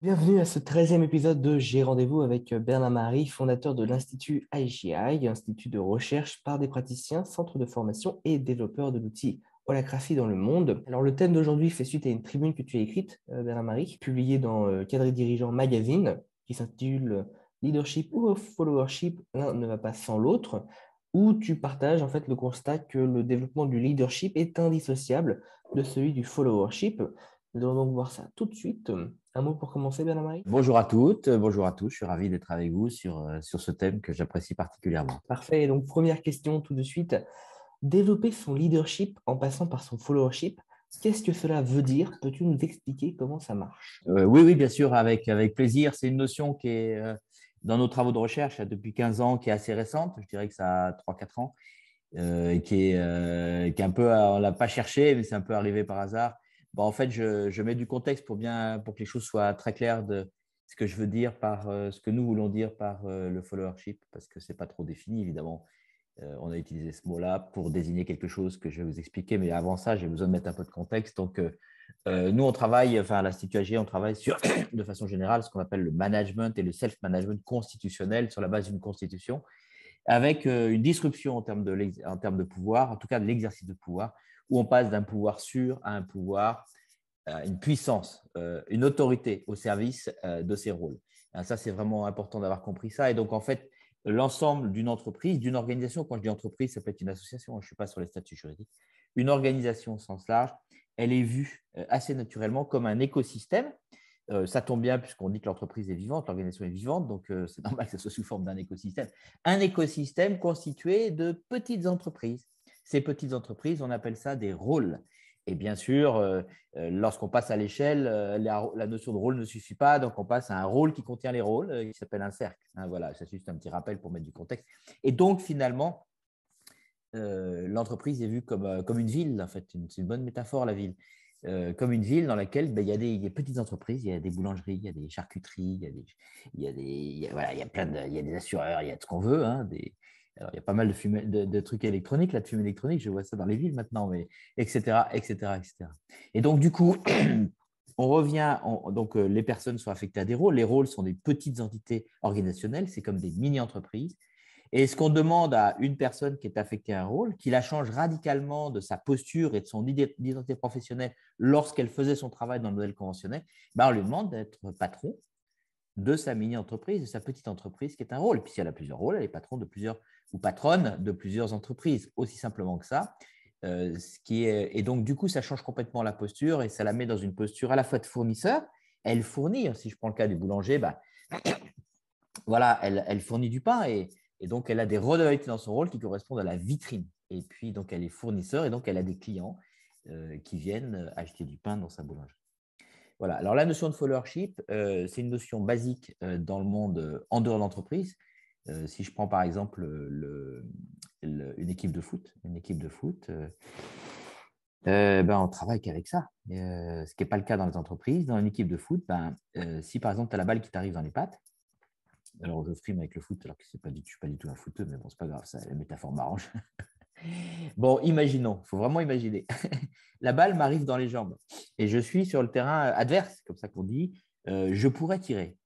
Bienvenue à ce 13e épisode de J'ai rendez-vous avec Bernard Marie, fondateur de l'Institut IGI, Institut de recherche par des praticiens, centre de formation et développeur de l'outil Holagraphie dans le monde. Alors le thème d'aujourd'hui fait suite à une tribune que tu as écrite, Bernard Marie, publiée dans Cadre et Dirigeant Magazine, qui s'intitule Leadership ou Followership, l'un ne va pas sans l'autre, où tu partages en fait le constat que le développement du leadership est indissociable de celui du followership. Nous allons donc voir ça tout de suite. Un mot pour commencer, Bernard-Marie? Bonjour à toutes, bonjour à tous. Je suis ravi d'être avec vous sur ce thème que j'apprécie particulièrement. Parfait. Et donc, première question tout de suite. Développer son leadership en passant par son followership, qu'est-ce que cela veut dire? Peux-tu nous expliquer comment ça marche? Oui, oui, bien sûr, avec plaisir. C'est une notion qui est dans nos travaux de recherche depuis 15 ans, qui est assez récente. Je dirais que ça a 3-4 ans, et qui est un peu, on ne l'a pas cherché, mais c'est un peu arrivé par hasard. Bon, en fait, je mets du contexte pour que les choses soient très claires de ce que je veux dire par ce que nous voulons dire par le followership, parce que ce n'est pas trop défini, évidemment. On a utilisé ce mot-là pour désigner quelque chose que je vais vous expliquer, mais avant ça, j'ai besoin de mettre un peu de contexte. Donc, nous, on travaille, enfin, à l'Institut AG, on travaille sur, de façon générale, ce qu'on appelle le management et le self-management constitutionnel sur la base d'une constitution, avec une disruption en termes de pouvoir, en tout cas de l'exercice de pouvoir, où on passe d'un pouvoir sûr à un pouvoir, une puissance, une autorité au service de ses rôles. Ça, c'est vraiment important d'avoir compris ça. Et donc, en fait, l'ensemble d'une entreprise, d'une organisation, quand je dis entreprise, ça peut être une association, je ne suis pas sur les statuts juridiques, une organisation au sens large, elle est vue assez naturellement comme un écosystème. Ça tombe bien puisqu'on dit que l'entreprise est vivante, l'organisation est vivante, donc c'est normal que ça soit sous forme d'un écosystème. Un écosystème constitué de petites entreprises. Ces petites entreprises, on appelle ça des rôles. Et bien sûr, lorsqu'on passe à l'échelle, la notion de rôle ne suffit pas, donc on passe à un rôle qui contient les rôles, qui s'appelle un cercle. Hein, voilà, c'est juste un petit rappel pour mettre du contexte. Et donc, finalement, l'entreprise est vue comme une ville, en fait. C'est une bonne métaphore, la ville. Comme une ville dans laquelle il y a des petites entreprises, il y a des boulangeries, il y a des charcuteries, il y a des assureurs, il y a tout ce qu'on veut. Hein, alors, il y a pas mal de trucs électroniques, là, de fumée électronique, je vois ça dans les villes maintenant, mais etc., etc., etc. Et donc, du coup, on revient, donc les personnes sont affectées à des rôles. Les rôles sont des petites entités organisationnelles, c'est comme des mini-entreprises. Et ce qu'on demande à une personne qui est affectée à un rôle, qui la change radicalement de sa posture et de son identité professionnelle lorsqu'elle faisait son travail dans le modèle conventionnel, on lui demande d'être patron de sa mini-entreprise, de sa petite entreprise qui est un rôle. Puis si elle a plusieurs rôles, elle est patron de plusieurs ou patronne de plusieurs entreprises, aussi simplement que ça. Et donc, du coup, ça change complètement la posture et ça la met dans une posture à la fois de fournisseur. Elle fournit, si je prends le cas du boulanger, voilà, elle fournit du pain et donc elle a des redevabilités dans son rôle qui correspondent à la vitrine. Et puis, donc, elle est fournisseur et donc elle a des clients qui viennent acheter du pain dans sa boulangerie. Voilà. Alors, la notion de followership, c'est une notion basique dans le monde en dehors de l'entreprise. Si je prends par exemple une équipe de foot, on travaille qu'avec ça. Ce qui n'est pas le cas dans les entreprises. Dans une équipe de foot, si par exemple tu as la balle qui t'arrive dans les pattes, alors je frime avec le foot, alors que je ne suis pas du tout un footeux, mais bon, c'est pas grave, ça, la métaphore m'arrange. Bon, imaginons, il faut vraiment imaginer. La balle m'arrive dans les jambes et je suis sur le terrain adverse, comme ça qu'on dit. Je pourrais tirer.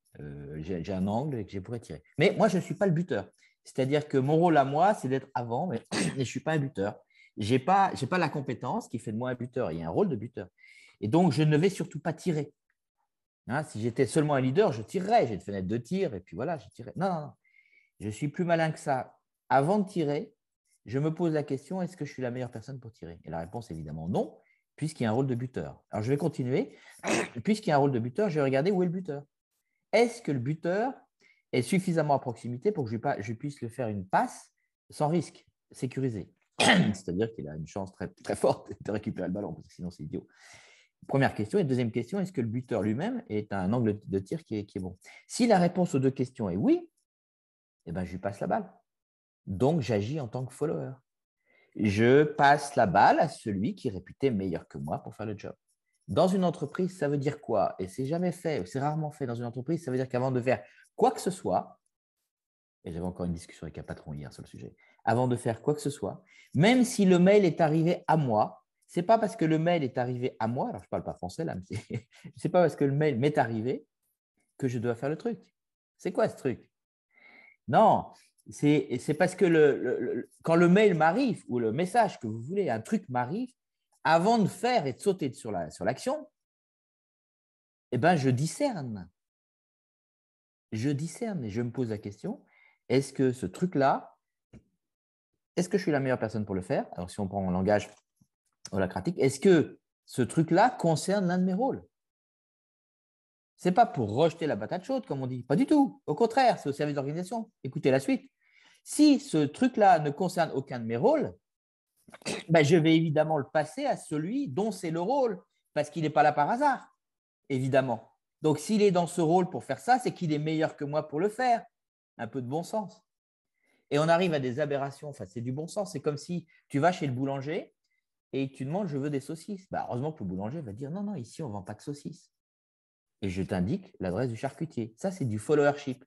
J'ai un angle et que je pourrais tirer. Mais moi, je ne suis pas le buteur. C'est-à-dire que mon rôle à moi, c'est d'être avant, mais je ne suis pas un buteur. Je n'ai pas la compétence qui fait de moi un buteur. Il y a un rôle de buteur. Et donc, je ne vais surtout pas tirer. Hein, si j'étais seulement un leader, je tirerais. J'ai une fenêtre de tir et puis voilà, je tirerais. Non, non, non. Je suis plus malin que ça. Avant de tirer, je me pose la question, est-ce que je suis la meilleure personne pour tirer? Et la réponse, évidemment, non, puisqu'il y a un rôle de buteur. Alors, je vais continuer. Puisqu'il y a un rôle de buteur, je vais regarder où est le buteur. Est-ce que le buteur est suffisamment à proximité pour que je puisse lui faire une passe sans risque, sécurisé? C'est-à-dire qu'il a une chance très, très forte de récupérer le ballon, parce que sinon, c'est idiot. Première question. Et deuxième question, est-ce que le buteur lui-même est à un angle de tir qui est bon? Si la réponse aux deux questions est oui, eh ben, je lui passe la balle. Donc, j'agis en tant que follower. Je passe la balle à celui qui est réputé meilleur que moi pour faire le job. Dans une entreprise, ça veut dire quoi? Et c'est jamais fait, c'est rarement fait dans une entreprise. Ça veut dire qu'avant de faire quoi que ce soit, et j'avais encore une discussion avec un patron hier sur le sujet, avant de faire quoi que ce soit, même si le mail est arrivé à moi, c'est pas parce que le mail est arrivé à moi, alors je ne parle pas français là, mais c'est pas parce que le mail m'est arrivé que je dois faire le truc. C'est quoi ce truc? Non, c'est parce que quand le mail m'arrive ou le message que vous voulez, un truc m'arrive, avant de faire et de sauter sur l'action, eh ben, je discerne. Je discerne et je me pose la question, est-ce que ce truc-là, est-ce que je suis la meilleure personne pour le faire? Alors, si on prend mon langage holacratique, est-ce que ce truc-là concerne l'un de mes rôles? Ce n'est pas pour rejeter la patate chaude, comme on dit. Pas du tout. Au contraire, c'est au service d'organisation. Écoutez la suite. Si ce truc-là ne concerne aucun de mes rôles, ben, je vais évidemment le passer à celui dont c'est le rôle, parce qu'il n'est pas là par hasard, évidemment. Donc, s'il est dans ce rôle pour faire ça, c'est qu'il est meilleur que moi pour le faire. Un peu de bon sens. Et on arrive à des aberrations. Enfin, c'est du bon sens. C'est comme si tu vas chez le boulanger et tu demandes, je veux des saucisses. Ben, heureusement que le boulanger va dire, non, non, ici, on ne vend pas de saucisses. Et je t'indique l'adresse du charcutier. Ça, c'est du followership.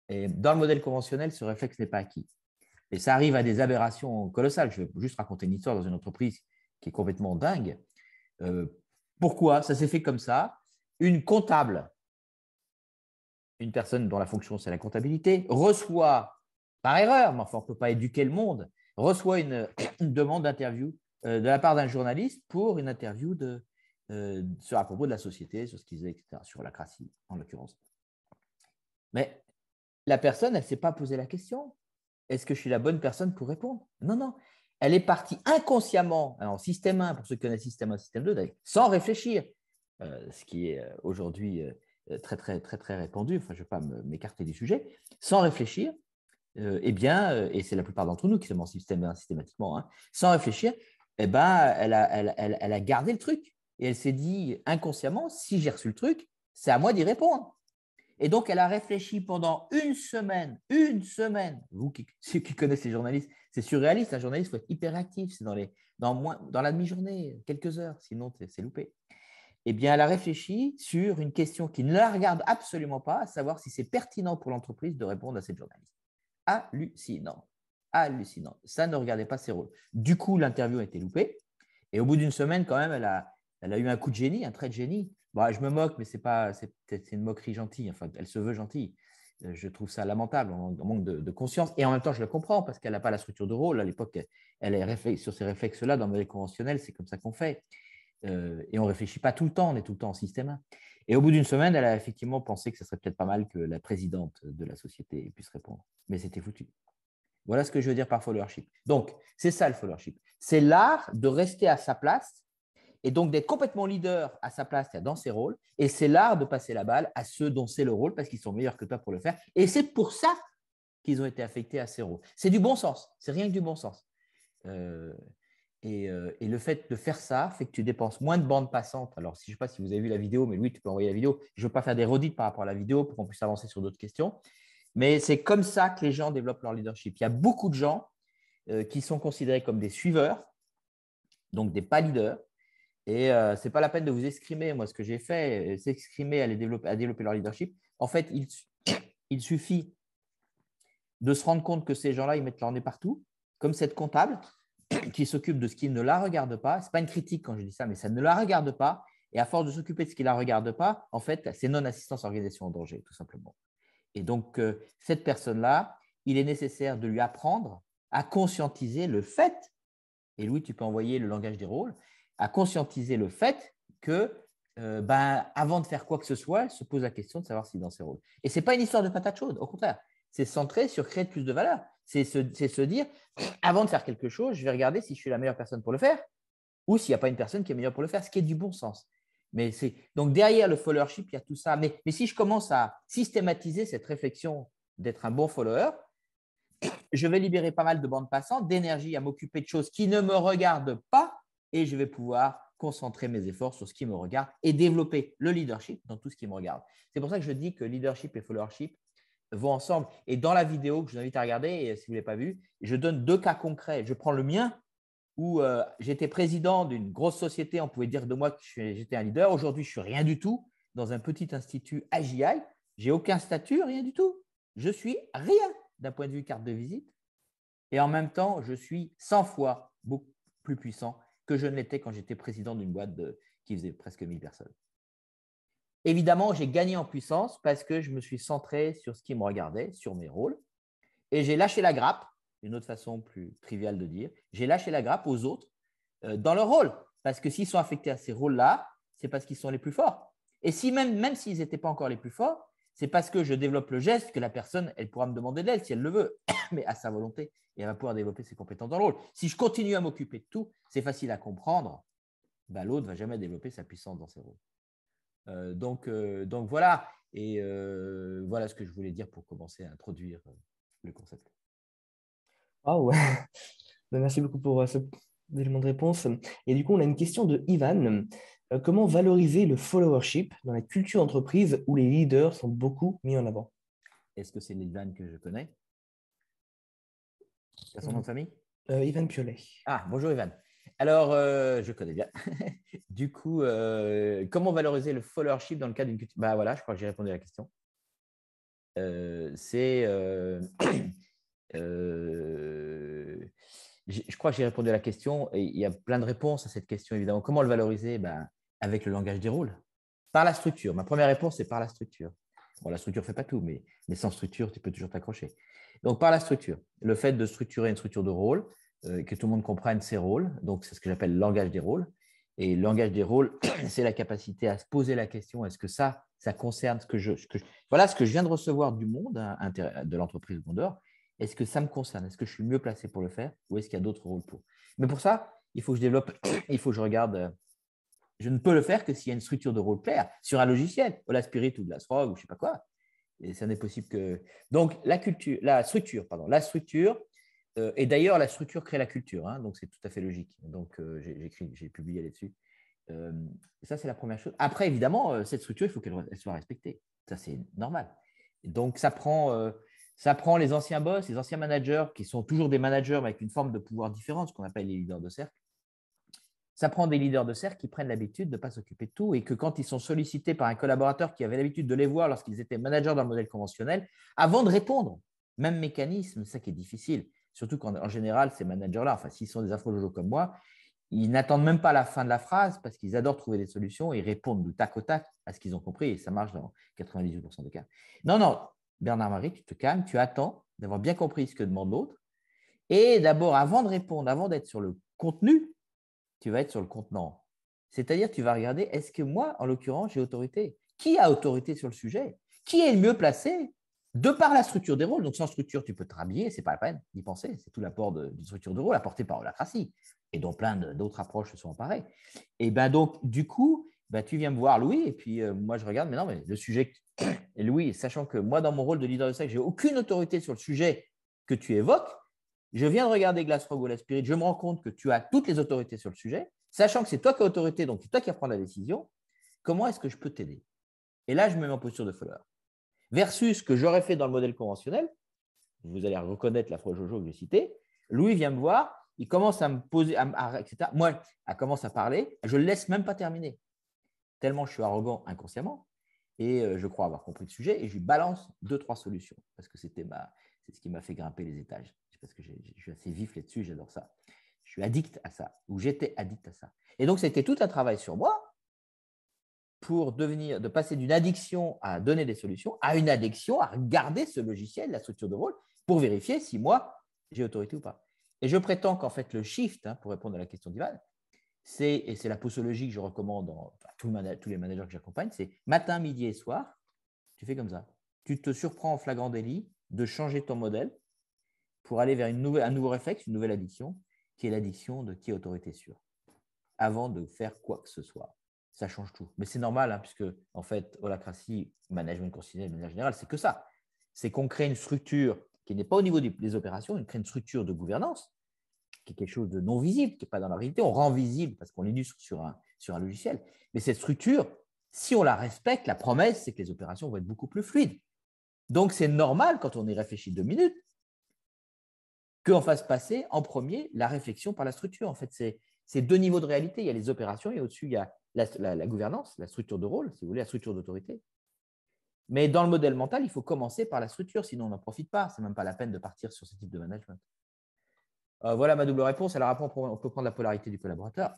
Et dans le modèle conventionnel, ce réflexe n'est pas acquis. Et ça arrive à des aberrations colossales. Je vais juste raconter une histoire dans une entreprise qui est complètement dingue. Pourquoi? Ça s'est fait comme ça. Une comptable, une personne dont la fonction c'est la comptabilité, reçoit, par erreur, mais enfin on ne peut pas éduquer le monde, reçoit une demande d'interview de la part d'un journaliste pour une interview à propos de la société, sur ce qu'ils faisaient, etc., sur la Crassi en l'occurrence. Mais la personne, elle ne s'est pas posé la question. Est-ce que je suis la bonne personne pour répondre? Non, non. Elle est partie inconsciemment, alors système 1, pour ceux qui connaissent système 1, système 2, sans réfléchir, ce qui est aujourd'hui très, très, très, très répandu, enfin, je ne vais pas m'écarter du sujet, sans réfléchir, eh bien, et c'est la plupart d'entre nous qui sommes en système 1 systématiquement, hein, sans réfléchir, eh ben, elle a gardé le truc. Et elle s'est dit inconsciemment, si j'ai reçu le truc, c'est à moi d'y répondre. Et donc, elle a réfléchi pendant une semaine. Vous ceux qui connaissez les journalistes, c'est surréaliste. Un journaliste, il faut être hyper actif. C'est dans la demi-journée, quelques heures, sinon c'est loupé. Eh bien, elle a réfléchi sur une question qui ne la regarde absolument pas, à savoir si c'est pertinent pour l'entreprise de répondre à cette journaliste. Hallucinant. Hallucinant. Ça ne regardait pas ses rôles. Du coup, l'interview a été loupée. Et au bout d'une semaine, quand même, elle a eu un coup de génie, un trait de génie. Bon, je me moque, mais c'est une moquerie gentille. Enfin, elle se veut gentille. Je trouve ça lamentable, on manque de conscience. Et en même temps, je le comprends parce qu'elle n'a pas la structure de rôle. À l'époque, elle est sur ces réflexes-là dans le modèle conventionnel, c'est comme ça qu'on fait. Et on ne réfléchit pas tout le temps, on est tout le temps en système 1. Et au bout d'une semaine, elle a effectivement pensé que ce serait peut-être pas mal que la présidente de la société puisse répondre. Mais c'était foutu. Voilà ce que je veux dire par followership. Donc, c'est ça le followership. C'est l'art de rester à sa place et donc d'être complètement leader à sa place dans ses rôles. Et c'est l'art de passer la balle à ceux dont c'est le rôle parce qu'ils sont meilleurs que toi pour le faire. Et c'est pour ça qu'ils ont été affectés à ces rôles. C'est du bon sens. C'est rien que du bon sens. Et le fait de faire ça fait que tu dépenses moins de bandes passantes. Alors, je ne sais pas si vous avez vu la vidéo, mais Louis, tu peux envoyer la vidéo. Je ne veux pas faire des redites par rapport à la vidéo pour qu'on puisse avancer sur d'autres questions. Mais c'est comme ça que les gens développent leur leadership. Il y a beaucoup de gens qui sont considérés comme des suiveurs, donc des pas leaders. Et ce n'est pas la peine de vous exprimer. Moi, ce que j'ai fait, c'est exprimer à développer leur leadership. En fait, il suffit de se rendre compte que ces gens-là, ils mettent leur nez partout, comme cette comptable qui s'occupe de ce qui ne la regarde pas. Ce n'est pas une critique quand je dis ça, mais ça ne la regarde pas. Et à force de s'occuper de ce qui ne la regarde pas, en fait, c'est non-assistance organisation en danger, tout simplement. Et donc, cette personne-là, il est nécessaire de lui apprendre à conscientiser le fait, et Louis, tu peux envoyer le langage des rôles, à conscientiser le fait que, avant de faire quoi que ce soit, elle se pose la question de savoir si dans ses rôles. Et ce n'est pas une histoire de patate chaude, au contraire. C'est centré sur créer plus de valeur. C'est se dire, avant de faire quelque chose, je vais regarder si je suis la meilleure personne pour le faire ou s'il n'y a pas une personne qui est meilleure pour le faire, ce qui est du bon sens. Mais donc, derrière le followership, il y a tout ça. Mais si je commence à systématiser cette réflexion d'être un bon follower, je vais libérer pas mal de bandes passantes, d'énergie à m'occuper de choses qui ne me regardent pas et je vais pouvoir concentrer mes efforts sur ce qui me regarde et développer le leadership dans tout ce qui me regarde. C'est pour ça que je dis que leadership et followership vont ensemble. Et dans la vidéo que je vous invite à regarder, et si vous ne l'avez pas vue, je donne 2 cas concrets. Je prends le mien où j'étais président d'une grosse société, on pouvait dire de moi que j'étais un leader. Aujourd'hui, je ne suis rien du tout dans un petit institut AGI. Je n'ai aucun statut, rien du tout. Je suis rien d'un point de vue carte de visite. Et en même temps, je suis 100 fois beaucoup plus puissant que je ne l'étais quand j'étais président d'une boîte qui faisait presque 1000 personnes. Évidemment, j'ai gagné en puissance parce que je me suis centré sur ce qui me regardait, sur mes rôles, et j'ai lâché la grappe, une autre façon plus triviale de dire, j'ai lâché la grappe aux autres dans leur rôle. Parce que s'ils sont affectés à ces rôles-là, c'est parce qu'ils sont les plus forts. Et si même s'ils n'étaient pas encore les plus forts, c'est parce que je développe le geste que la personne, elle pourra me demander de l'aide si elle le veut, mais à sa volonté, et elle va pouvoir développer ses compétences dans le rôle. Si je continue à m'occuper de tout, c'est facile à comprendre, ben, l'autre ne va jamais développer sa puissance dans ses rôles. Donc voilà, et voilà ce que je voulais dire pour commencer à introduire le concept. Ah ouais, merci beaucoup pour ce élément de réponse. Et du coup, on a une question de Ivan. Comment valoriser le followership dans la culture d'entreprise où les leaders sont beaucoup mis en avant? Est-ce que c'est l'Ivan que je connais? C'est son nom de famille? Ivan Piolet. Ah, bonjour Ivan. Alors, je connais bien. Du coup, comment valoriser le followership dans le cadre d'une culture? Bah voilà, je crois que j'ai répondu à la question. Je crois que j'ai répondu à la question et il y a plein de réponses à cette question, évidemment. Comment le valoriser? Ben, avec le langage des rôles, par la structure. Ma première réponse, c'est par la structure. Bon, la structure ne fait pas tout, mais sans structure, tu peux toujours t'accrocher. Donc, par la structure, le fait de structurer une structure de rôle, que tout le monde comprenne ses rôles, donc c'est ce que j'appelle le langage des rôles. Et le langage des rôles, c'est la capacité à se poser la question, est-ce que ça concerne voilà ce que je viens de recevoir du monde, hein, de l'entreprise Bondor. Est-ce que ça me concerne? Est-ce que je suis mieux placé pour le faire ou est-ce qu'il y a d'autres rôles pour? Mais pour ça, il faut que je développe, il faut que je regarde. Je ne peux le faire que s'il y a une structure de rôle claire sur un logiciel, Ola Spirit ou Glassfrog ou je ne sais pas quoi. Et ça n'est possible que. Donc, la structure, et d'ailleurs, la structure crée la culture, hein, donc c'est tout à fait logique. Donc, j'ai publié là-dessus. Ça, c'est la première chose. Après, évidemment, cette structure, il faut qu'elle soit respectée. Ça, c'est normal. Et donc, ça prend les anciens boss, les anciens managers, qui sont toujours des managers, mais avec une forme de pouvoir différente, ce qu'on appelle les leaders de cercle. Ça prend des leaders de cercle qui prennent l'habitude de ne pas s'occuper de tout et que quand ils sont sollicités par un collaborateur qui avait l'habitude de les voir lorsqu'ils étaient managers dans le modèle conventionnel, avant de répondre, même mécanisme, c'est ça qui est difficile. Surtout qu'en général, ces managers-là, enfin, s'ils sont des infologios comme moi, ils n'attendent même pas la fin de la phrase parce qu'ils adorent trouver des solutions et répondent du tac au tac à ce qu'ils ont compris et ça marche dans 98% des cas. Non, non, Bernard-Marie, tu te calmes, tu attends d'avoir bien compris ce que demande l'autre et d'abord, avant de répondre, avant d'être sur le contenu, tu vas être sur le contenant. C'est-à-dire, tu vas regarder, est-ce que moi, en l'occurrence, j'ai autorité? Qui a autorité sur le sujet? Qui est le mieux placé de par la structure des rôles? Donc, sans structure, tu peux te rhabiller, ce n'est pas la peine d'y penser. C'est tout l'apport d'une structure de rôle apportée par Holacracy et dont plein d'autres approches se sont emparées. Et ben donc, du coup, ben, tu viens me voir, Louis, et puis moi, je regarde, mais non, mais le sujet, et Louis, sachant que moi, dans mon rôle de leader de cercle, je n'ai aucune autorité sur le sujet que tu évoques, je viens de regarder Glassfrog ou la Spirit, je me rends compte que tu as toutes les autorités sur le sujet, sachant que c'est toi qui as autorité, donc c'est toi qui vas prendre la décision. Comment est-ce que je peux t'aider? Et là, je me mets en posture de follower. Versus ce que j'aurais fait dans le modèle conventionnel, vous allez reconnaître la fois Jojo que j'ai citée, Louis vient me voir, il commence à me poser, etc. Moi, elle commence à parler, je ne le laisse même pas terminer, tellement je suis arrogant inconsciemment, et je crois avoir compris le sujet, et je lui balance 2-3 solutions, parce que c'est ce qui m'a fait grimper les étages. Parce que je suis assez vif là-dessus, j'adore ça. Je suis addict à ça, ou j'étais addict à ça. Et donc, c'était tout un travail sur moi pour de passer d'une addiction à donner des solutions à une addiction à regarder ce logiciel, la structure de rôle, pour vérifier si moi, j'ai autorité ou pas. Et je prétends qu'en fait, le shift, pour répondre à la question d'Ivan, et c'est la posologie que je recommande à tous les managers que j'accompagne, c'est matin, midi et soir, tu fais comme ça. Tu te surprends en flagrant délit de changer ton modèle pour aller vers un nouveau réflexe, une nouvelle addiction, qui est l'addiction de qui est autorité sûre, avant de faire quoi que ce soit. Ça change tout. Mais c'est normal, puisque, en fait, holacracy, management considéré de manière générale, c'est que ça. C'est qu'on crée une structure qui n'est pas au niveau des opérations, on crée une structure de gouvernance qui est quelque chose de non visible, qui n'est pas dans la réalité. On rend visible parce qu'on l'illustre sur un logiciel. Mais cette structure, si on la respecte, la promesse, c'est que les opérations vont être beaucoup plus fluides. Donc, c'est normal, quand on y réfléchit 2 minutes, qu'on fasse passer en premier la réflexion par la structure. En fait, c'est 2 niveaux de réalité. Il y a les opérations et au-dessus, il y a la gouvernance, la structure de rôle, si vous voulez, la structure d'autorité. Mais dans le modèle mental, il faut commencer par la structure, sinon on n'en profite pas. Ce n'est même pas la peine de partir sur ce type de management. Voilà ma double réponse. Alors après, on peut prendre la polarité du collaborateur.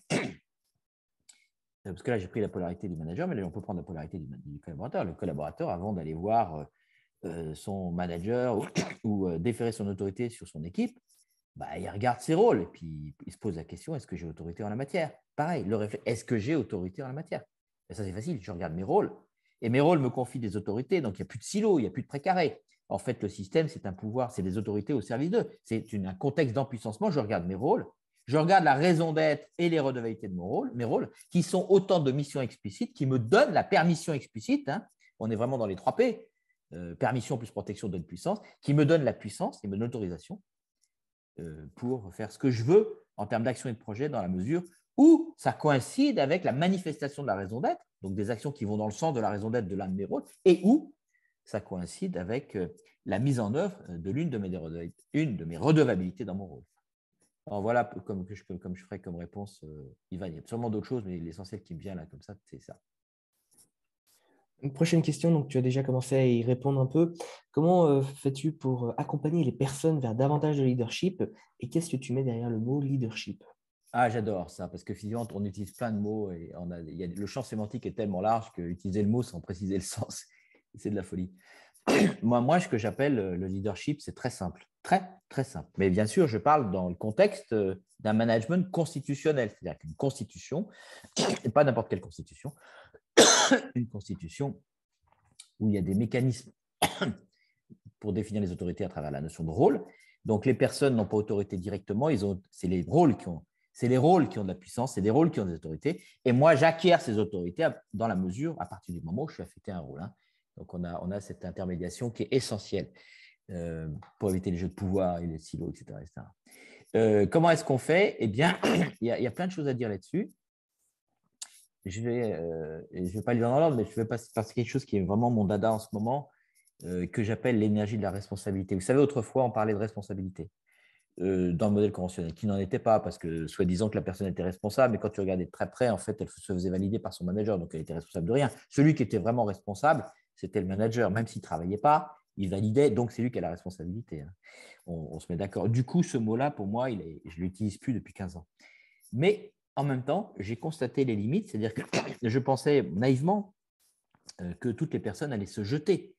Parce que là, j'ai pris la polarité du manager, mais là, on peut prendre la polarité du collaborateur. Le collaborateur, avant d'aller voir son manager ou déférer son autorité sur son équipe, bah, il regarde ses rôles et puis il se pose la question, est-ce que j'ai autorité en la matière? Pareil, le réflexe, est-ce que j'ai autorité en la matière? Et ça, c'est facile, je regarde mes rôles. Et mes rôles me confient des autorités, donc il n'y a plus de silo, il n'y a plus de précaré. En fait, le système, c'est un pouvoir, c'est des autorités au service d'eux. C'est un contexte d'empuissancement, je regarde mes rôles, je regarde la raison d'être et les redevabilités de mes rôles, qui sont autant de missions explicites, qui me donnent la permission explicite, hein, on est vraiment dans les 3 P, permission plus protection donne puissance, qui me donne la puissance, qui me donne l'autorisation pour faire ce que je veux en termes d'action et de projet dans la mesure où ça coïncide avec la manifestation de la raison d'être, donc des actions qui vont dans le sens de la raison d'être de l'un de mes rôles, et où ça coïncide avec la mise en œuvre de l'une de mes redevabilités dans mon rôle. Alors voilà comme je ferai comme réponse, Ivan. Il y a sûrement d'autres choses, mais l'essentiel qui me vient là comme ça, c'est ça. Une prochaine question, donc tu as déjà commencé à y répondre un peu. Comment fais-tu pour accompagner les personnes vers davantage de leadership et qu'est-ce que tu mets derrière le mot leadership? Ah, j'adore ça, parce que finalement, on utilise plein de mots et le champ sémantique est tellement large qu'utiliser le mot sans préciser le sens, c'est de la folie. Moi, ce que j'appelle le leadership, c'est très simple, très, très simple. Mais bien sûr, je parle dans le contexte d'un management constitutionnel, c'est-à-dire qu'une constitution, et pas n'importe quelle constitution, une constitution où il y a des mécanismes pour définir les autorités à travers la notion de rôle. Donc, les personnes n'ont pas autorité directement, c'est les rôles qui ont de la puissance, c'est des rôles qui ont des autorités. Et moi, j'acquiers ces autorités dans la mesure, à partir du moment où je suis affecté à un rôle. Hein. Donc, on a cette intermédiation qui est essentielle pour éviter les jeux de pouvoir et les silos, etc. Comment est-ce qu'on fait? Eh bien, il y a plein de choses à dire là-dessus. Je ne vais pas aller dans l'ordre, mais je vais passer par quelque chose qui est vraiment mon dada en ce moment, que j'appelle l'énergie de la responsabilité. Vous savez, autrefois, on parlait de responsabilité dans le modèle conventionnel, qui n'en était pas, parce que soi-disant que la personne était responsable, mais quand tu regardais de très près, en fait, elle se faisait valider par son manager, donc elle était responsable de rien. Celui qui était vraiment responsable, c'était le manager, même s'il ne travaillait pas, il validait, donc c'est lui qui a la responsabilité. Hein. On se met d'accord. Du coup, ce mot-là, pour moi, je ne l'utilise plus depuis 15 ans. Mais en même temps, j'ai constaté les limites, c'est-à-dire que je pensais naïvement que toutes les personnes allaient se jeter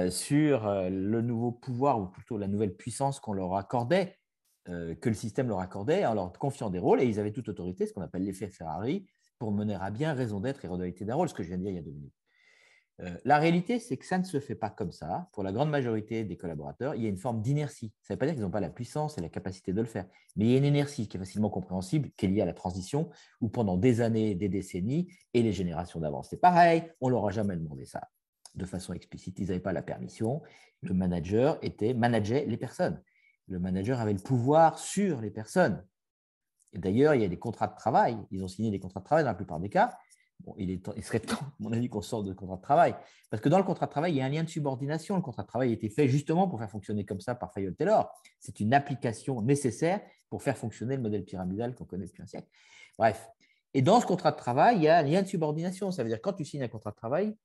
sur le nouveau pouvoir, ou plutôt la nouvelle puissance qu'on leur accordait, que le système leur accordait, en leur confiant des rôles, et ils avaient toute autorité, ce qu'on appelle l'effet Ferrari, pour mener à bien raison d'être et redevabilité d'un rôle, ce que je viens de dire il y a 2 minutes. La réalité, c'est que ça ne se fait pas comme ça. Pour la grande majorité des collaborateurs, il y a une forme d'inertie. Ça ne veut pas dire qu'ils n'ont pas la puissance et la capacité de le faire, mais il y a une inertie qui est facilement compréhensible, qui est liée à la transition, où pendant des années, des décennies, et les générations d'avant, c'est pareil, on ne leur a jamais demandé ça de façon explicite. Ils n'avaient pas la permission. Le manager manageait les personnes. Le manager avait le pouvoir sur les personnes. Et d'ailleurs, il y a des contrats de travail. Ils ont signé des contrats de travail dans la plupart des cas. Bon, il serait temps, à mon avis, qu'on sorte de contrat de travail. Parce que dans le contrat de travail, il y a un lien de subordination. Le contrat de travail a été fait justement pour faire fonctionner comme ça par Fayol-Taylor. C'est une application nécessaire pour faire fonctionner le modèle pyramidal qu'on connaît depuis un siècle. Bref. Et dans ce contrat de travail, il y a un lien de subordination. Ça veut dire que quand tu signes un contrat de travail,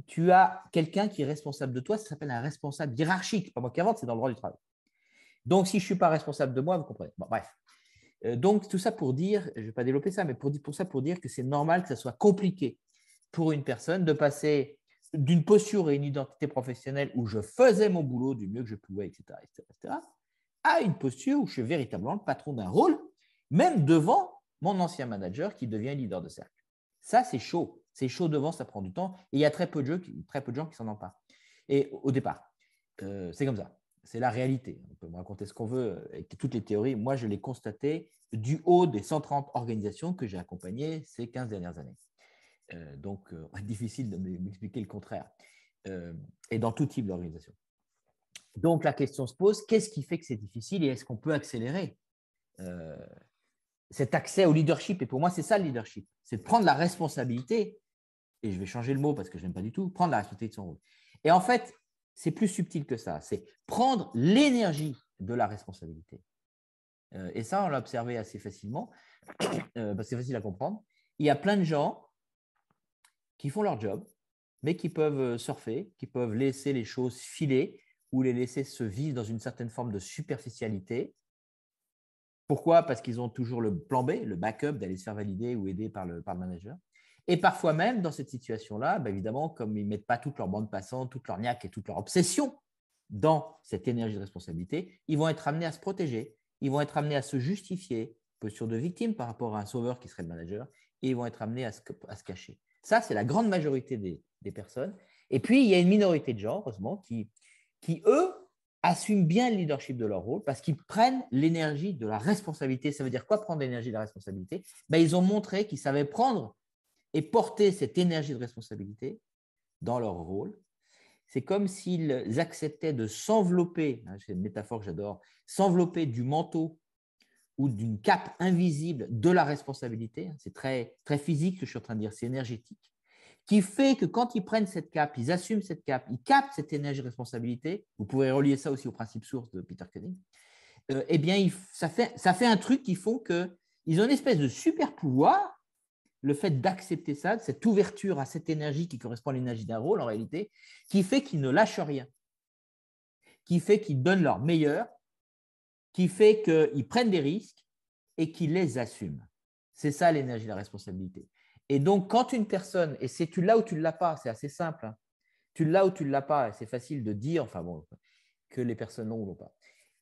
tu as quelqu'un qui est responsable de toi. Ça s'appelle un responsable hiérarchique. Pas moi qui invente, c'est dans le droit du travail. Donc, si je ne suis pas responsable de moi, vous comprenez. Bon, bref. Donc, tout ça pour dire, je ne vais pas développer ça, mais pour dire que c'est normal que ça soit compliqué pour une personne de passer d'une posture et une identité professionnelle où je faisais mon boulot du mieux que je pouvais, etc., à une posture où je suis véritablement le patron d'un rôle, même devant mon ancien manager qui devient leader de cercle. Ça, c'est chaud. C'est chaud devant, ça prend du temps. Et il y a très peu de gens qui s'en emparent. Et au départ, c'est comme ça. C'est la réalité. On peut me raconter ce qu'on veut avec toutes les théories. Moi, je l'ai constaté du haut des 130 organisations que j'ai accompagnées ces 15 dernières années. Donc, difficile de m'expliquer le contraire. Et dans tout type d'organisation. Donc, la question se pose, qu'est-ce qui fait que c'est difficile et est-ce qu'on peut accélérer cet accès au leadership? Et pour moi, c'est ça le leadership. C'est de prendre la responsabilité, et je vais changer le mot parce que je n'aime pas du tout, prendre la responsabilité de son rôle. Et en fait, c'est plus subtil que ça. C'est prendre l'énergie de la responsabilité. Et ça, on l'a observé assez facilement, parce que c'est facile à comprendre. Il y a plein de gens qui font leur job, mais qui peuvent surfer, qui peuvent laisser les choses filer ou les laisser se vivre dans une certaine forme de superficialité. Pourquoi? Parce qu'ils ont toujours le plan B, le backup d'aller se faire valider ou aider par le manager. Et parfois même, dans cette situation-là, évidemment, comme ils ne mettent pas toute leur bande passante, toute leur niaque et toute leur obsession dans cette énergie de responsabilité, ils vont être amenés à se protéger, ils vont être amenés à se justifier, posture de victime par rapport à un sauveur qui serait le manager, et ils vont être amenés à se cacher. Ça, c'est la grande majorité des personnes. Et puis, il y a une minorité de gens, heureusement, qui eux, assument bien le leadership de leur rôle parce qu'ils prennent l'énergie de la responsabilité. Ça veut dire quoi, prendre l'énergie de la responsabilité? Ils ont montré qu'ils savaient prendre et porter cette énergie de responsabilité dans leur rôle. C'est comme s'ils acceptaient de s'envelopper, c'est une métaphore que j'adore, s'envelopper du manteau ou d'une cape invisible de la responsabilité. C'est très, très physique ce que je suis en train de dire, c'est énergétique, qui fait que quand ils prennent cette cape, ils assument cette cape, ils captent cette énergie de responsabilité. Vous pouvez relier ça aussi au principe source de Peter Koenig. Eh bien, ça fait un truc qui font qu'ils ont une espèce de super pouvoir, le fait d'accepter ça, cette ouverture à cette énergie qui correspond à l'énergie d'un rôle en réalité, qui fait qu'ils ne lâchent rien, qui fait qu'ils donnent leur meilleur, qui fait qu'ils prennent des risques et qu'ils les assument. C'est ça l'énergie de la responsabilité. Et donc, quand une personne, et c'est tu l'as ou tu ne l'as pas, c'est assez simple, hein, tu l'as ou tu ne l'as pas, c'est facile de dire, enfin bon, que les personnes l'ont ou l'ont pas.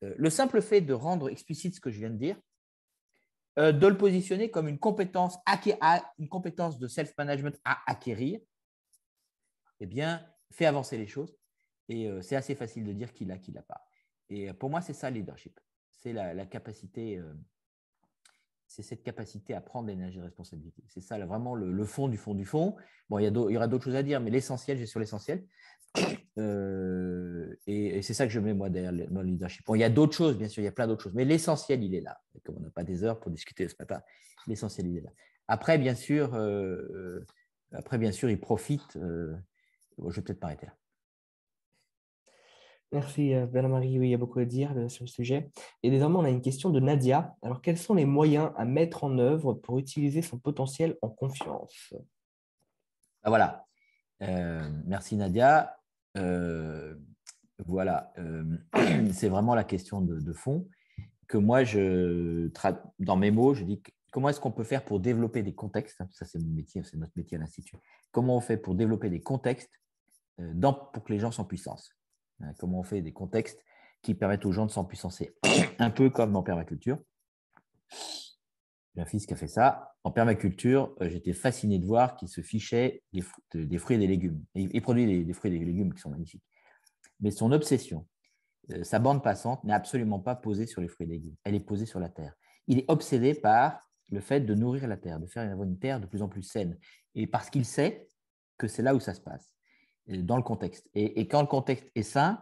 Le simple fait de rendre explicite ce que je viens de dire, de le positionner comme une compétence de self-management à acquérir, eh bien, fait avancer les choses. Et c'est assez facile de dire qui l'a pas. Et pour moi, c'est ça le leadership. C'est la capacité, c'est cette capacité à prendre l'énergie de responsabilité. C'est ça vraiment le fond du fond du fond. Bon, il y aura d'autres choses à dire, mais l'essentiel, j'ai sur l'essentiel. Et c'est ça que je mets moi derrière le leadership. Bon, il y a d'autres choses, bien sûr, il y a plein d'autres choses, mais l'essentiel, il est là. Et comme on n'a pas des heures pour discuter ce matin, l'essentiel, il est là. Après, bien sûr, il profite. Bon, je vais peut-être m'arrêter là. Merci, Bernard-Marie. Oui, il y a beaucoup à dire sur le sujet. Et désormais, on a une question de Nadia. Alors, quels sont les moyens à mettre en œuvre pour utiliser son potentiel en confiance? Voilà. Merci Nadia. Voilà. C'est vraiment la question de fond que moi, dans mes mots, je dis comment est-ce qu'on peut faire pour développer des contextes. Ça, c'est mon métier, c'est notre métier à l'Institut. Comment on fait pour développer des contextes pour que les gens s'empuissancent. Comment on fait des contextes qui permettent aux gens de s'empuissancer. Un peu comme en permaculture. J'ai un fils qui a fait ça. En permaculture, j'étais fasciné de voir qu'il se fichait des fruits et des légumes. Et il produit des fruits et des légumes qui sont magnifiques. Mais son obsession, sa bande passante n'est absolument pas posée sur les fruits et légumes. Elle est posée sur la terre. Il est obsédé par le fait de nourrir la terre, de faire une terre de plus en plus saine. Et parce qu'il sait que c'est là où ça se passe, dans le contexte. Et quand le contexte est sain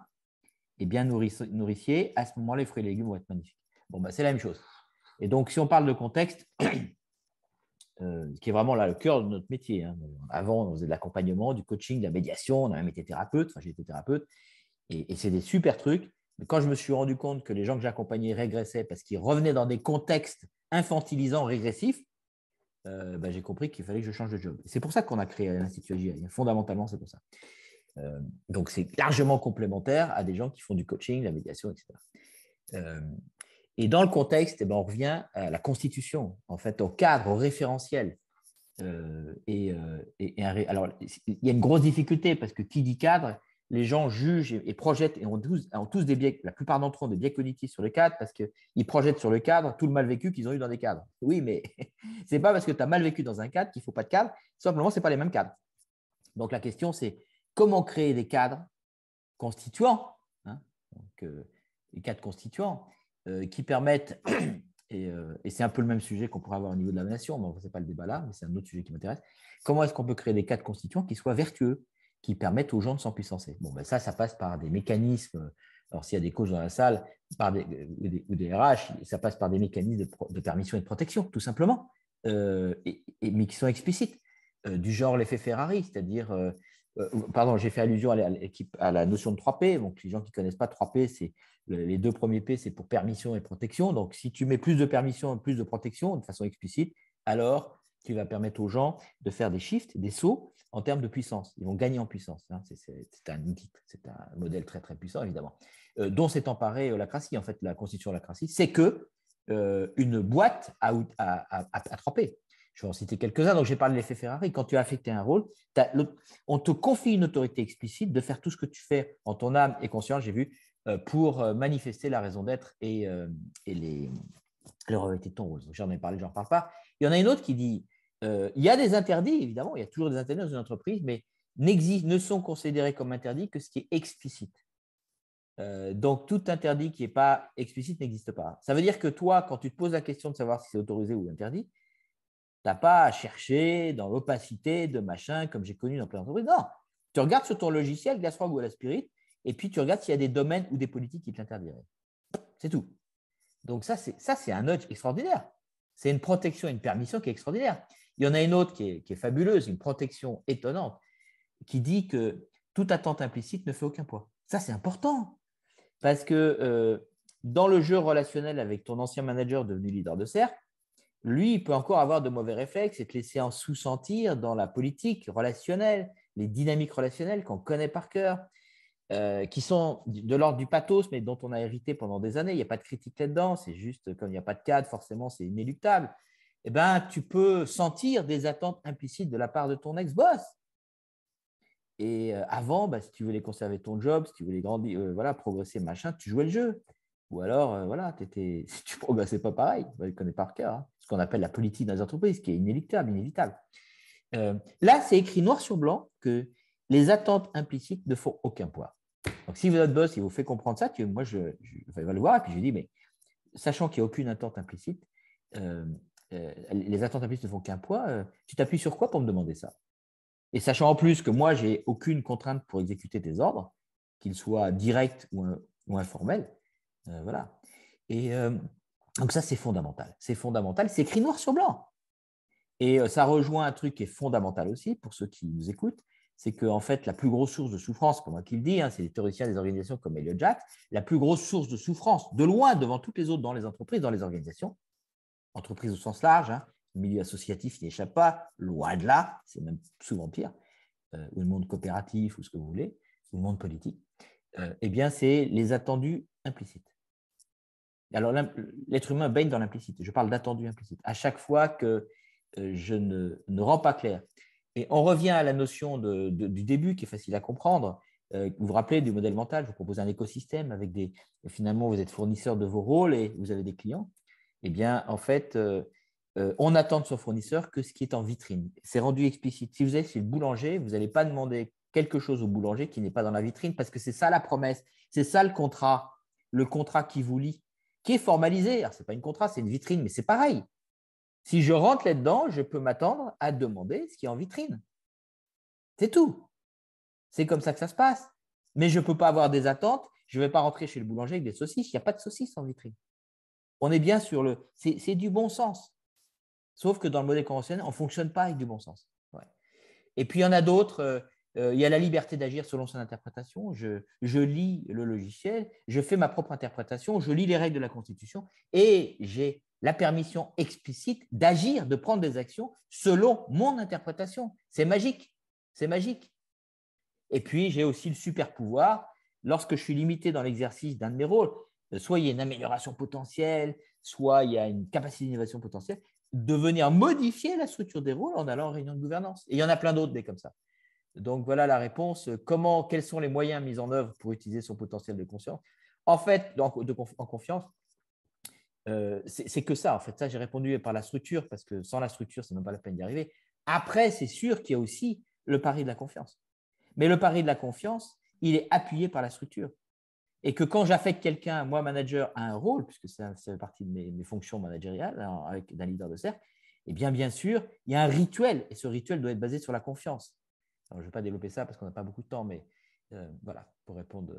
et bien nourricier, à ce moment, les fruits et légumes vont être magnifiques. Bon, c'est la même chose. Et donc, si on parle de contexte, qui est vraiment là le cœur de notre métier. Hein. Avant, on faisait de l'accompagnement, du coaching, de la médiation, on a même été thérapeute, enfin j'ai été thérapeute, et c'est des super trucs. Mais quand je me suis rendu compte que les gens que j'accompagnais régressaient parce qu'ils revenaient dans des contextes infantilisants, régressifs, j'ai compris qu'il fallait que je change de job. C'est pour ça qu'on a créé l'Institut AGI. Fondamentalement, c'est pour ça. Donc, c'est largement complémentaire à des gens qui font du coaching, de la médiation, etc. Et dans le contexte, on revient à la constitution, en fait, au cadre, au référentiel. Alors, il y a une grosse difficulté parce que qui dit cadre, les gens jugent et projettent et ont tous des biais, la plupart d'entre eux ont des biais cognitifs sur le cadre parce qu'ils projettent sur le cadre tout le mal vécu qu'ils ont eu dans des cadres. Oui, mais ce n'est pas parce que tu as mal vécu dans un cadre qu'il ne faut pas de cadre, simplement, ce n'est pas les mêmes cadres. Donc, la question, c'est comment créer des cadres constituants, hein, donc, les cadres constituants qui permettent, et c'est un peu le même sujet qu'on pourrait avoir au niveau de la nation, mais ce n'est pas le débat là, mais c'est un autre sujet qui m'intéresse. Comment est-ce qu'on peut créer des cadres constituants qui soient vertueux, qui permettent aux gens de s'empuissancer? Bon, ça passe par des mécanismes. Alors, s'il y a des coachs dans la salle ou des RH, ça passe par des mécanismes de permission et de protection, tout simplement, mais qui sont explicites, du genre l'effet Ferrari, c'est-à-dire pardon, j'ai fait allusion à la notion de 3P. Donc, les gens qui ne connaissent pas 3P, c'est les deux premiers P, c'est pour permission et protection. Donc, si tu mets plus de permission et plus de protection de façon explicite, alors tu vas permettre aux gens de faire des shifts, des sauts en termes de puissance. Ils vont gagner en puissance. Hein. C'est un modèle très, très puissant, évidemment, dont s'est emparé Lacratie. En fait, la constitution de Lacratie, c'est que une boîte à tremper. Je vais en citer quelques-uns. Donc, j'ai parlé de l'effet Ferrari. Quand tu as affecté un rôle, on te confie une autorité explicite de faire tout ce que tu fais en ton âme et conscience, j'ai vu, pour manifester la raison d'être et le revêtir de ton rôle. J'en ai parlé, j'en reparle pas. Il y en a une autre qui dit il y a des interdits, évidemment, il y a toujours des interdits dans une entreprise, mais ne sont considérés comme interdits que ce qui est explicite. Donc, tout interdit qui n'est pas explicite n'existe pas. Ça veut dire que toi, quand tu te poses la question de savoir si c'est autorisé ou interdit, tu n'as pas à chercher dans l'opacité de machin, comme j'ai connu dans plein d'entreprises. Non, tu regardes sur ton logiciel, Glassfrog ou Alaspirit, et puis tu regardes s'il y a des domaines ou des politiques qui te l'interdiraient. C'est tout. Donc, ça, c'est un nudge extraordinaire. C'est une protection, une permission qui est extraordinaire. Il y en a une autre qui est fabuleuse, une protection étonnante, qui dit que toute attente implicite ne fait aucun poids. Ça, c'est important. Parce que dans le jeu relationnel avec ton ancien manager devenu leader de cercle, lui, il peut encore avoir de mauvais réflexes et te laisser en sous-sentir dans la politique relationnelle, les dynamiques relationnelles qu'on connaît par cœur, qui sont de l'ordre du pathos, mais dont on a hérité pendant des années. Il n'y a pas de critique là-dedans, c'est juste comme il n'y a pas de cadre, forcément, c'est inéluctable. Eh ben, tu peux sentir des attentes implicites de la part de ton ex-boss. Et avant, si tu voulais conserver ton job, si tu voulais grandir, progresser, machin, tu jouais le jeu. Ou alors, si tu ne progressais pas pareil, je le connais par cœur, hein, ce qu'on appelle la politique dans les entreprises, qui est inévitable. Là, c'est écrit noir sur blanc que les attentes implicites ne font aucun poids. Donc, si votre boss il vous fait comprendre ça, moi, je vais le voir et puis je lui dis, mais sachant qu'il n'y a aucune attente implicite, les attentes implicites ne font qu'un poids, tu t'appuies sur quoi pour me demander ça? Et sachant en plus que moi, je n'ai aucune contrainte pour exécuter tes ordres, qu'ils soient directs ou informels. Voilà. Et donc ça, c'est fondamental. C'est fondamental. C'est écrit noir sur blanc. Et ça rejoint un truc qui est fondamental aussi pour ceux qui nous écoutent, c'est qu'en fait, la plus grosse source de souffrance, comme moi qui le dis, c'est les théoriciens des organisations comme Elliot Jaques, la plus grosse source de souffrance, de loin devant toutes les autres dans les entreprises, dans les organisations, entreprises au sens large, le milieu associatif n'y échappe pas, loin de là, c'est même souvent pire, ou le monde coopératif, ou ce que vous voulez, ou le monde politique, eh bien, c'est les attendus implicites. Alors, l'être humain baigne dans l'implicite. Je parle d'attendus implicites. À chaque fois que je ne rends pas clair. Et on revient à la notion du début qui est facile à comprendre. Vous vous rappelez du modèle mental, je vous propose un écosystème avec finalement, vous êtes fournisseur de vos rôles et vous avez des clients. Eh bien, en fait, on attend de son fournisseur que ce qui est en vitrine. C'est rendu explicite. Si vous êtes chez le boulanger, vous n'allez pas demander quelque chose au boulanger qui n'est pas dans la vitrine parce que c'est ça la promesse, c'est ça le contrat qui vous lie, qui est formalisé. Alors, ce n'est pas une contrat, c'est une vitrine, mais c'est pareil. Si je rentre là-dedans, je peux m'attendre à demander ce qui est en vitrine. C'est tout. C'est comme ça que ça se passe. Mais je ne peux pas avoir des attentes. Je ne vais pas rentrer chez le boulanger avec des saucisses. Il n'y a pas de saucisses en vitrine. On est bien sur le… C'est du bon sens. Sauf que dans le modèle conventionnel, on ne fonctionne pas avec du bon sens. Ouais. Et puis, il y en a d'autres. Il y a la liberté d'agir selon son interprétation. Je lis le logiciel, je fais ma propre interprétation, je lis les règles de la Constitution et j'ai la permission explicite d'agir, de prendre des actions selon mon interprétation. C'est magique. C'est magique. Et puis, j'ai aussi le super pouvoir, lorsque je suis limité dans l'exercice d'un de mes rôles, soit il y a une amélioration potentielle, soit il y a une capacité d'innovation potentielle, de venir modifier la structure des rôles en allant en réunion de gouvernance. Et il y en a plein d'autres des comme ça. Donc, voilà la réponse. Quels sont les moyens mis en œuvre pour utiliser son potentiel de conscience? En fait, en confiance, c'est que ça. En fait, ça, j'ai répondu par la structure parce que sans la structure, ce n'est même pas la peine d'y arriver. Après, c'est sûr qu'il y a aussi le pari de la confiance. Mais le pari de la confiance, il est appuyé par la structure. Et que quand j'affecte quelqu'un, moi, manager, à un rôle, puisque ça fait partie de mes fonctions managériales avec d'un leader de cercle, eh bien sûr, il y a un rituel. Et ce rituel doit être basé sur la confiance. Alors, je ne vais pas développer ça parce qu'on n'a pas beaucoup de temps, mais voilà, pour répondre,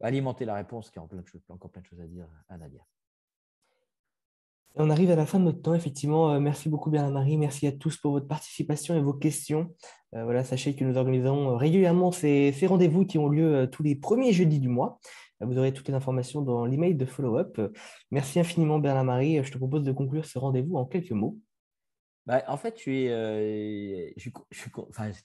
alimenter la réponse qui a encore plein de choses à dire à Nadia. On arrive à la fin de notre temps, effectivement. Merci beaucoup, Bernard-Marie. Merci à tous pour votre participation et vos questions. Voilà, sachez que nous organisons régulièrement ces rendez-vous qui ont lieu tous les premiers jeudis du mois. Vous aurez toutes les informations dans l'email de follow-up. Merci infiniment, Bernard-Marie. Je te propose de conclure ce rendez-vous en quelques mots. En fait, c'était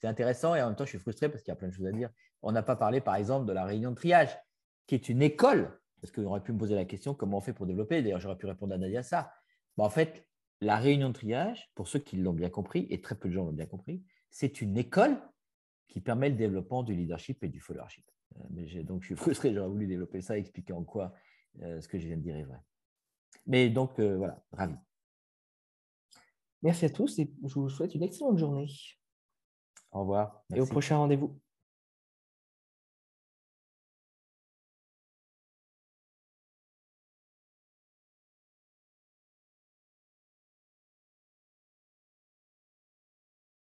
intéressant et en même temps, je suis frustré parce qu'il y a plein de choses à dire. On n'a pas parlé, par exemple, de la réunion de triage, qui est une école Parce qu'on aurait pu me poser la question, comment on fait pour développer? D'ailleurs, j'aurais pu répondre à Nadia ça. En fait, la réunion de triage, pour ceux qui l'ont bien compris, et très peu de gens l'ont bien compris, c'est une école qui permet le développement du leadership et du followership. Donc, je suis frustré, j'aurais voulu développer ça, expliquer en quoi ce que je viens de dire est vrai. Mais donc, voilà, ravi. Merci à tous et je vous souhaite une excellente journée. Au revoir. Et au Merci. prochain rendez-vous.